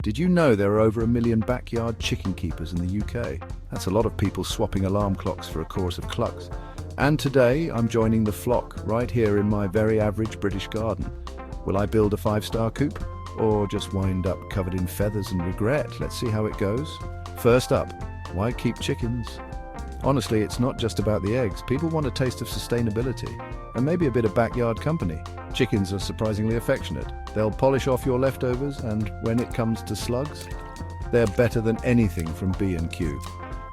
Did you know there are over 1 million backyard chicken keepers in the UK? That's a lot of people swapping alarm clocks for a chorus of clucks. And today I'm joining the flock right here in my very average British garden. Will I build a 5-star coop? Or just wind up covered in feathers and regret? Let's see how it goes. First up, why keep chickens? Honestly, it's not just about the eggs. People want a taste of sustainability and maybe a bit of backyard company. Chickens are surprisingly affectionate. They'll polish off your leftovers, and when it comes to slugs, they're better than anything from B&Q.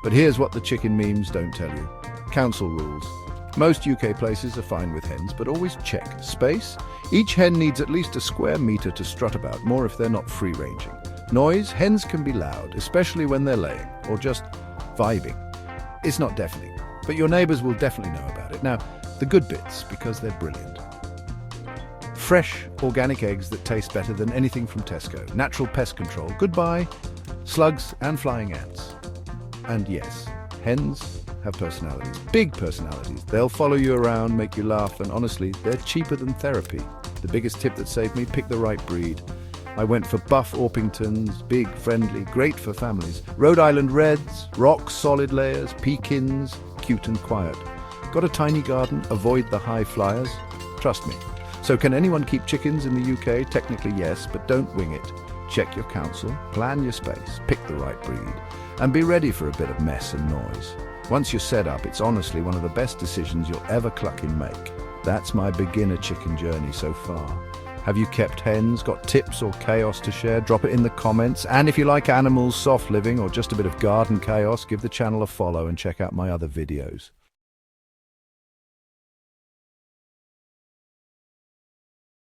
But here's what the chicken memes don't tell you. Council rules. Most UK places are fine with hens, but always check. Space? Each hen needs at least a square meter to strut about, more if they're not free-ranging. Noise? Hens can be loud, especially when they're laying, or just vibing. It's not deafening, but your neighbours will definitely know about it. Now, the good bits, because they're brilliant. Fresh, organic eggs that taste better than anything from Tesco. Natural pest control. Goodbye, slugs and flying ants. And yes, hens have personalities, big personalities. They'll follow you around, make you laugh, and honestly, they're cheaper than therapy. The biggest tip that saved me, pick the right breed. I went for Buff Orpingtons, big, friendly, great for families. Rhode Island Reds, rock solid layers, Pekins, cute and quiet. Got a tiny garden? Avoid the high flyers? Trust me. So can anyone keep chickens in the UK? Technically yes, but don't wing it. Check your council, plan your space, pick the right breed, and be ready for a bit of mess and noise. Once you're set up, it's honestly one of the best decisions you'll ever clucking make. That's my beginner chicken journey so far. Have you kept hens? Got tips or chaos to share? Drop it in the comments. And if you like animals, soft living, or just a bit of garden chaos, give the channel a follow and check out my other videos.